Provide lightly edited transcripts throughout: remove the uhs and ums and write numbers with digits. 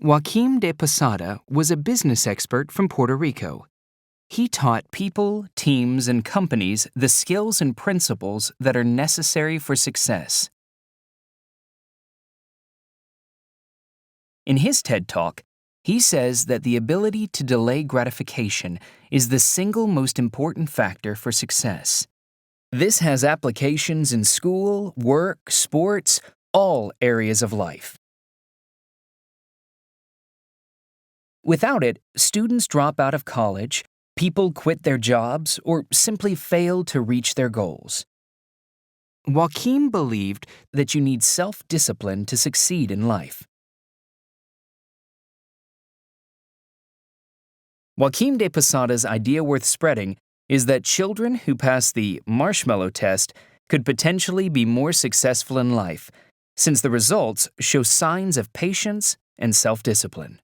Joachim de Posada was a business expert from Puerto Rico. He taught people, teams, and companies the skills and principles that are necessary for success. In his TED Talk, he says that the ability to delay gratification is the single most important factor for success. This has applications in school, work, sports, all areas of life. Without it, students drop out of college, people quit their jobs, or simply fail to reach their goals. Joachim believed that you need self-discipline to succeed in life. Joachim de Posada's idea worth spreading is that children who pass the Marshmallow test could potentially be more successful in life, since the results show signs of patience and self-discipline.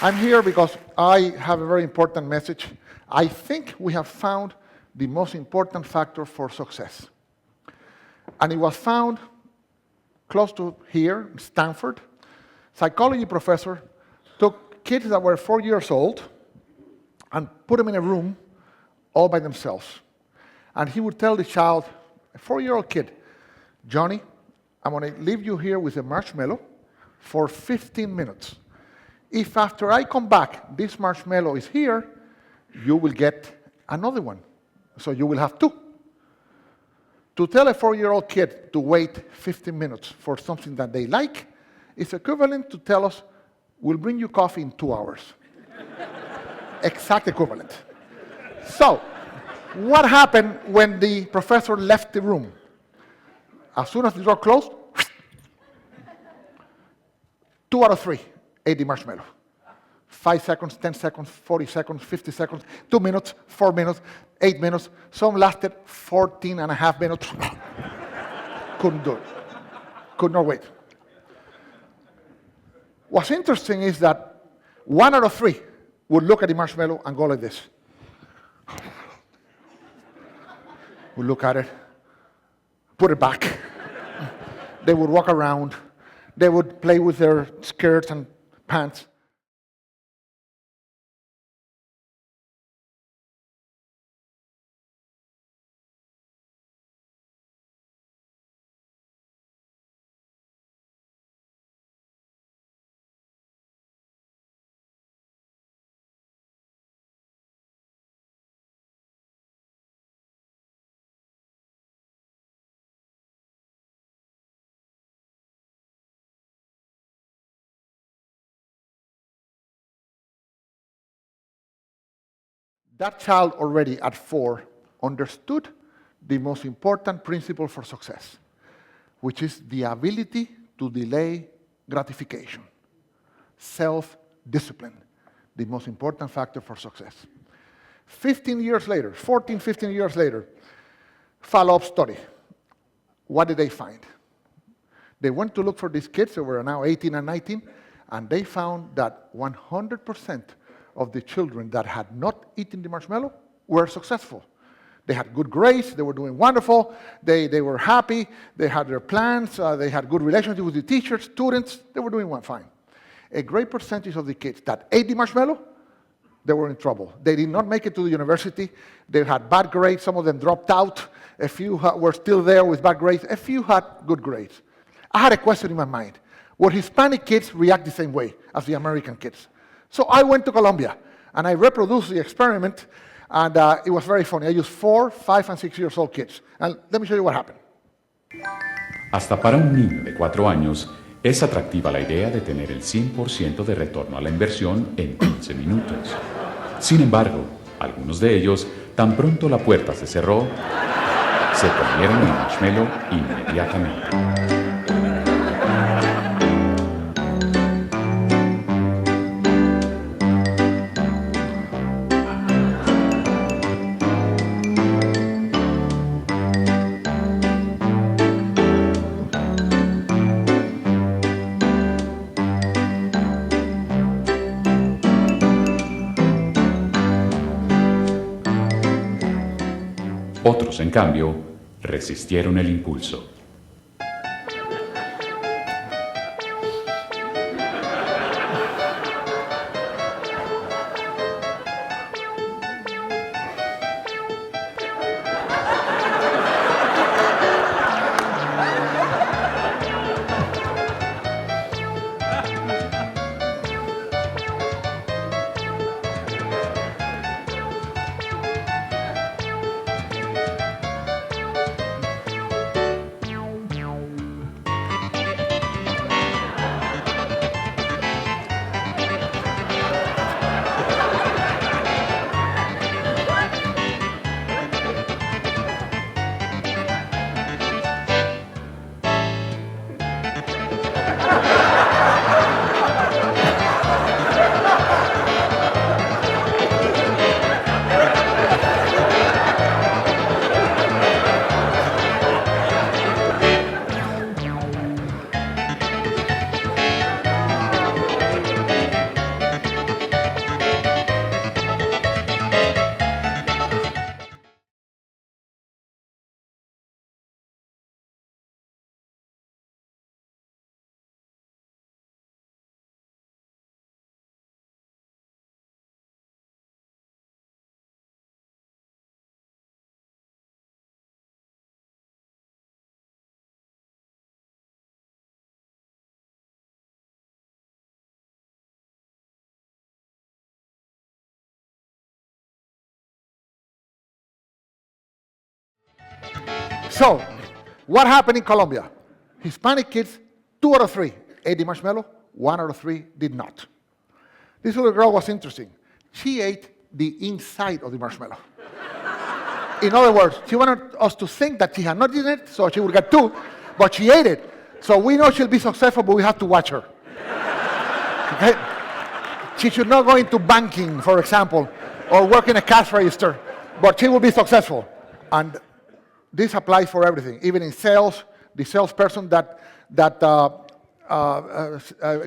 I'm here because I have a very important message. I think we have found the most important factor for success. And it was found close to here, Stanford. Psychology professor took kids that were 4 years old and put them in a room all by themselves. And he would tell the child, a 4-year-old kid, Johnny, I'm going to leave you here with a marshmallow for 15 minutes. If after I come back, this marshmallow is here, you will get another one. So you will have 2. To tell a 4-year-old kid to wait 15 minutes for something that they like is equivalent to tell us, we'll bring you coffee in 2 hours. Exact equivalent. So, what happened when the professor left the room? As soon as the door closed, 2 out of 3 ate the marshmallow. 5 seconds, 10 seconds, 40 seconds, 50 seconds, 2 minutes, 4 minutes, 8 minutes. Some lasted 14 and a half minutes. Couldn't do it. Could not wait. What's interesting is that 1 out of 3 would look at the marshmallow and go like this. Would look at it, put it back. They would walk around. They would play with their skirts and pants. that child already at 4 understood the most important principle for success, which is the ability to delay gratification. Self-discipline, the most important factor for success. 15 years later, 14, 15 years later, follow-up study. What did they find? They went to look for these kids who were now 18 and 19, and they found that 100% of the children that had not eaten the marshmallow were successful. They had good grades, they were doing wonderful, they were happy, they had their plans, they had good relationship with the teachers, students, they were doing fine. A great percentage of the kids that ate the marshmallow, they were in trouble. They did not make it to the university, they had bad grades, some of them dropped out, a few were still there with bad grades, a few had good grades. I had a question in my mind. Would Hispanic kids react the same way as the American kids? So I went to Colombia, and I reproduced the experiment, and it was very funny. I used 4, 5, and 6 years old kids. And let me show you what happened. Hasta para un niño de 4 años, es atractiva la idea de tener el 100% de retorno a la inversión en 15 minutos. Sin embargo, algunos de ellos, tan pronto la puerta se cerró, se comieron el marshmallow inmediatamente. Otros, en cambio, resistieron el impulso. So, what happened in Colombia? Hispanic kids, 2 out of 3 ate the marshmallow, 1 out of 3 did not. This little girl was interesting. She ate the inside of the marshmallow. In other words, she wanted us to think that she had not eaten it, so she would get 2, but she ate it. So we know she'll be successful, but we have to watch her. Okay? She should not go into banking, for example, or work in a cash register, but she will be successful. And this applies for everything, even in sales. The salesperson that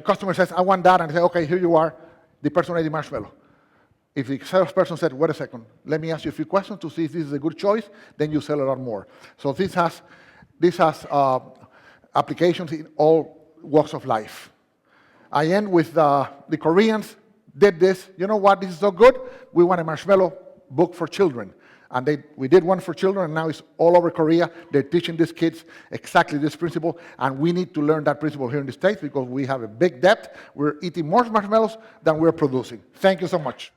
customer says, I want that, and they say, okay, here you are, the person ate the marshmallow. If the salesperson said, wait a second, let me ask you a few questions to see if this is a good choice, then you sell a lot more. So this has applications in all walks of life. I end with the Koreans did this. You know what? This is so good. We want a marshmallow book for children. And we did one for children, and now it's all over Korea. They're teaching these kids exactly this principle, and we need to learn that principle here in the States because we have a big debt. We're eating more marshmallows than we're producing. Thank you so much.